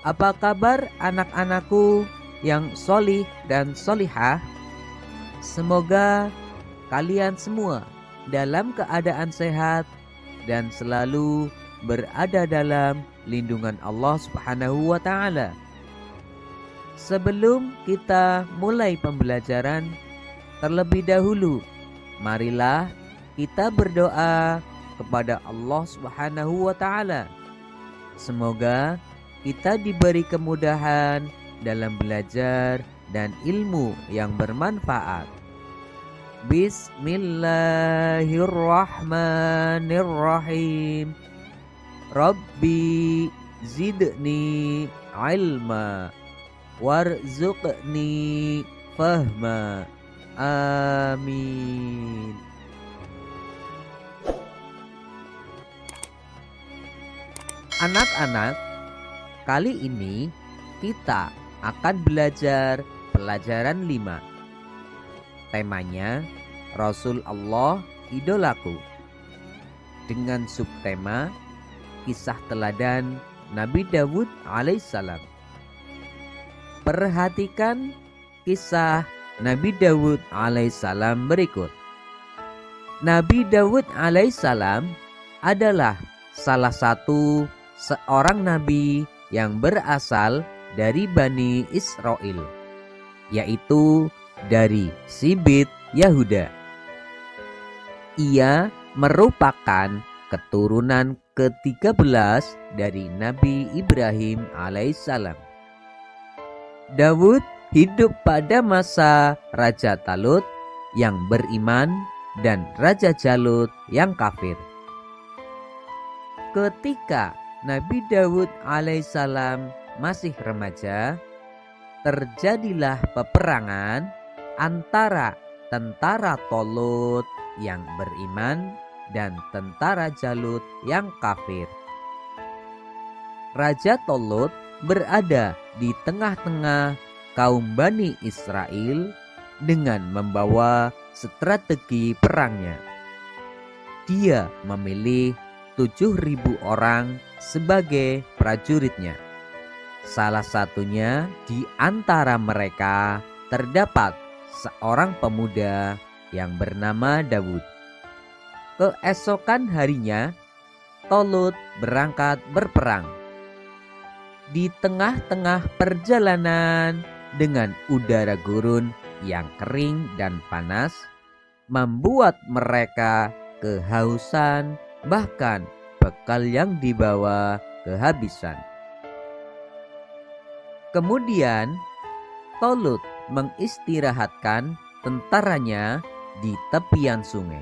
Apa kabar anak-anakku yang solih dan solihah? Semoga kalian semua dalam keadaan sehat dan selalu berada dalam lindungan Allah Subhanahu wa taala. Sebelum kita mulai pembelajaran, terlebih dahulu marilah kita berdoa kepada Allah Subhanahu wa taala. Semoga kita diberi kemudahan dalam belajar dan ilmu yang bermanfaat. Bismillahirrahmanirrahim. Rabbi zidni ilma warzuqni fahma. Amin. Anak-anak, kali ini kita akan belajar pelajaran 5. Temanya Rasul Allah idolaku, dengan subtema kisah teladan Nabi Dawud alaihissalam. Perhatikan kisah Nabi Dawud alaihissalam berikut. Nabi Dawud alaihissalam adalah salah satu seorang nabi yang berasal dari Bani Israel, yaitu dari Sibit Yahuda. Ia merupakan keturunan ke-13 dari Nabi Ibrahim alaihissalam. Dawud hidup pada masa Raja Talut yang beriman dan Raja Jalut yang kafir. Ketika Nabi Dawud alaihissalam masih remaja, terjadilah peperangan antara tentara Talut yang beriman dan tentara Jalut yang kafir. Raja Talut berada di tengah-tengah kaum Bani Israel dengan membawa strategi perangnya. Dia memilih 7.000 orang sebagai prajuritnya. Salah satunya di antara mereka terdapat seorang pemuda yang bernama Dawud. Keesokan harinya, Talut berangkat berperang. Di tengah-tengah perjalanan dengan udara gurun yang kering dan panas, membuat mereka kehausan, bahkan bekal yang dibawa kehabisan. Kemudian Talut mengistirahatkan tentaranya di tepian sungai.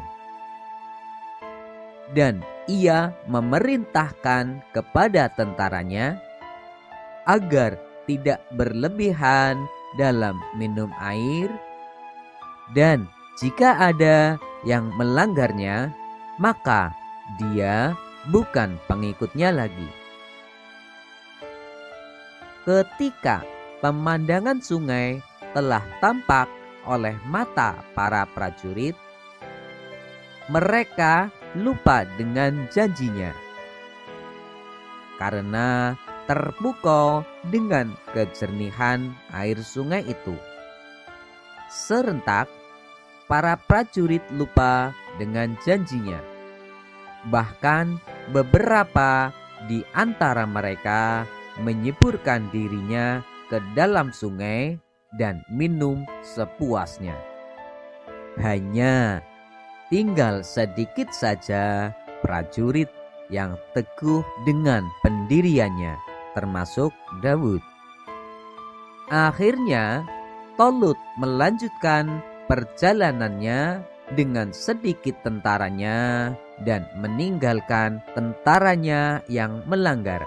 Dan ia memerintahkan kepada tentaranya agar tidak berlebihan dalam minum air, dan jika ada yang melanggarnya, maka dia bukan pengikutnya lagi. Ketika pemandangan sungai telah tampak oleh mata para prajurit, mereka lupa dengan janjinya karena terpukau dengan kejernihan air sungai itu. Serentak para prajurit lupa dengan janjinya. Bahkan beberapa di antara mereka menyeburkan dirinya ke dalam sungai dan minum sepuasnya. Hanya tinggal sedikit saja prajurit yang teguh dengan pendiriannya, termasuk Dawud. Akhirnya Talut melanjutkan perjalanannya dengan sedikit tentaranya dan meninggalkan tentaranya yang melanggar.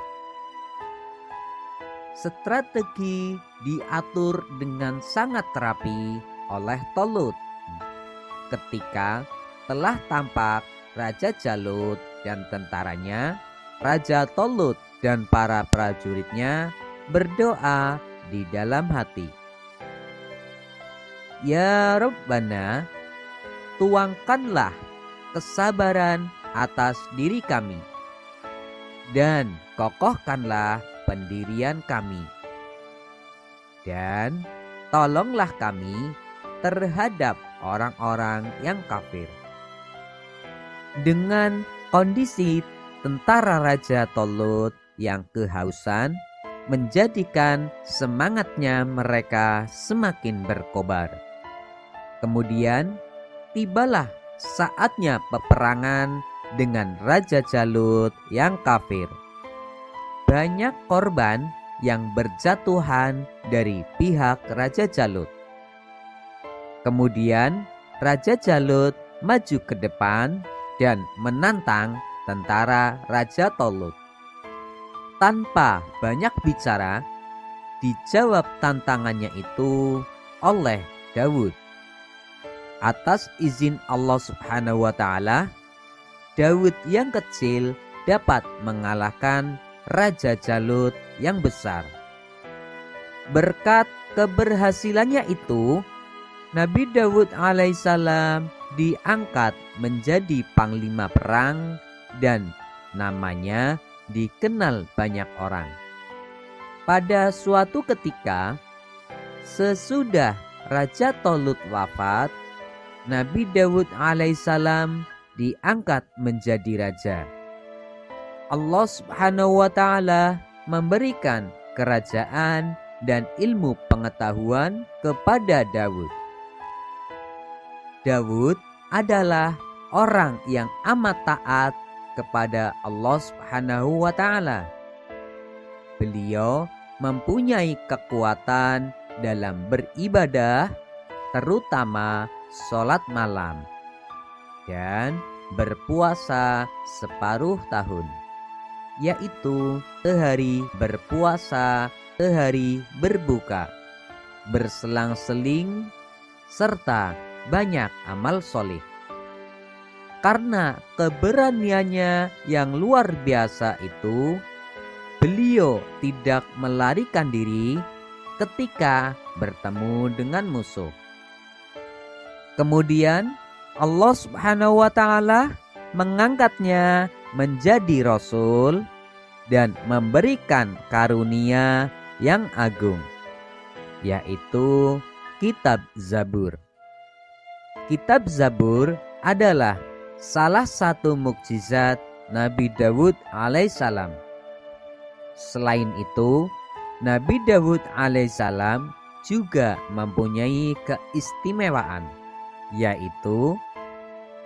Strategi diatur dengan sangat rapi oleh Talut. Ketika telah tampak Raja Jalut dan tentaranya, Raja Talut dan para prajuritnya berdoa di dalam hati. Ya Rabbana, tuangkanlah kesabaran atas diri kami, dan kokohkanlah pendirian kami. Dan tolonglah kami terhadap orang-orang yang kafir. Dengan kondisi tentara Raja Tolut yang kehausan menjadikan semangatnya mereka semakin berkobar. Kemudian tibalah saatnya peperangan dengan Raja Jalut yang kafir. Banyak korban yang berjatuhan dari pihak Raja Jalut. Kemudian Raja Jalut maju ke depan dan menantang tentara Raja Tolut. Tanpa banyak bicara, dijawab tantangannya itu oleh Daud. Atas izin Allah Subhanahu wa Ta'ala, Daud yang kecil dapat mengalahkan Raja Jalut yang besar. Berkat keberhasilannya itu, Nabi Daud alaihissalam diangkat menjadi panglima perang dan namanya dikenal banyak orang. Pada suatu ketika, sesudah Raja Tolut wafat, Nabi Daud alaihissalam diangkat menjadi raja. Allah Subhanahu wa Ta'ala memberikan kerajaan dan ilmu pengetahuan kepada Daud. Daud adalah orang yang amat taat kepada Allah Subhanahu wa Ta'ala. Beliau mempunyai kekuatan dalam beribadah, terutama sholat malam, dan berpuasa separuh tahun, yaitu sehari berpuasa, sehari berbuka, berselang-seling, serta banyak amal soleh. Karena keberaniannya yang luar biasa itu, beliau tidak melarikan diri ketika bertemu dengan musuh. Kemudian Allah Subhanahu wa Ta'ala mengangkatnya menjadi rasul dan memberikan karunia yang agung, yaitu Kitab Zabur. Kitab Zabur adalah salah satu mukjizat Nabi Daud alaihissalam. Selain itu, Nabi Daud alaihissalam juga mempunyai keistimewaan, yaitu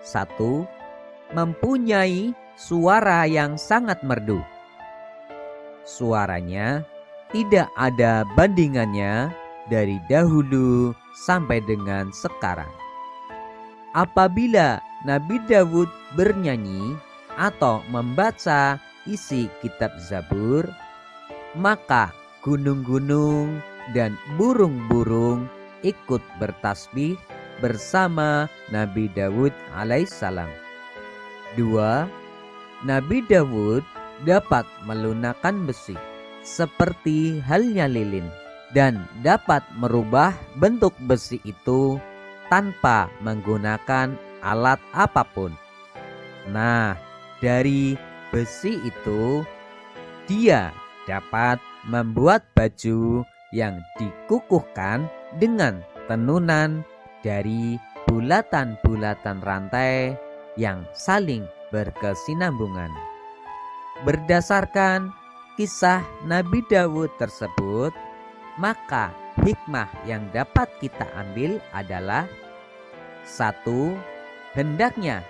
1. Mempunyai suara yang sangat merdu. Suaranya tidak ada bandingannya dari dahulu sampai dengan sekarang. Apabila Nabi Daud bernyanyi atau membaca isi kitab Zabur, maka gunung-gunung dan burung-burung ikut bertasbih bersama Nabi Daud alaihissalam. 2. Nabi Daud dapat melunakkan besi seperti halnya lilin dan dapat merubah bentuk besi itu tanpa menggunakan alat apapun. Nah, dari besi itu dia dapat membuat baju yang dikukuhkan dengan tenunan dari bulatan-bulatan rantai yang saling berkesinambungan. Berdasarkan kisah Nabi Daud tersebut, maka hikmah yang dapat kita ambil adalah 1. Hendaknya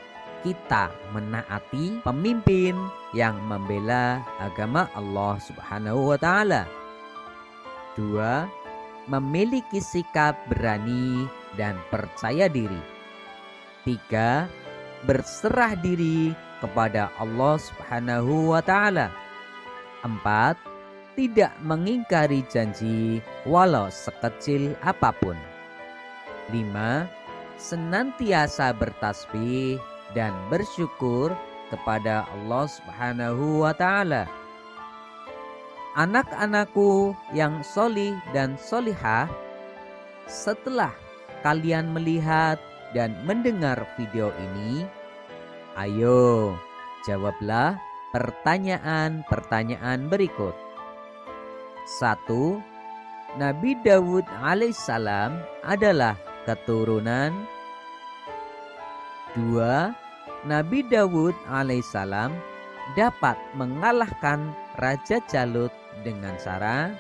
kita menaati pemimpin yang membela agama Allah Subhanahu wa Ta'ala. 2. Memiliki sikap berani dan percaya diri. 3. Berserah diri kepada Allah Subhanahu wa Ta'ala. 4. Tidak mengingkari janji walau sekecil apapun. 5. Senantiasa bertasbih dan bersyukur kepada Allah Subhanahu wa Ta'ala. Anak-anakku yang solih dan solihah, setelah kalian melihat dan mendengar video ini, ayo jawablah pertanyaan-pertanyaan berikut. 1. Nabi Dawud alaihissalam adalah keturunan. 2. Nabi Dawud alaihissalam dapat mengalahkan Raja Jalut dengan cara.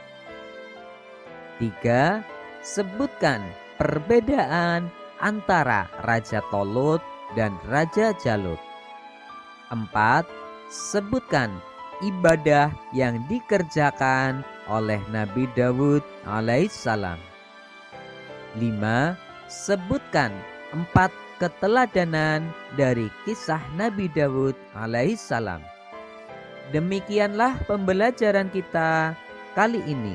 3. Sebutkan perbedaan antara Raja Tolut dan Raja Jalut. 4. Sebutkan ibadah yang dikerjakan oleh Nabi Dawud alaihissalam. 5. Sebutkan 4 keteladanan dari kisah Nabi Dawud alaihissalam. Demikianlah pembelajaran kita kali ini.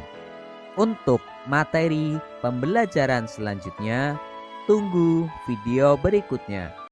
Untuk materi pembelajaran selanjutnya, tunggu video berikutnya.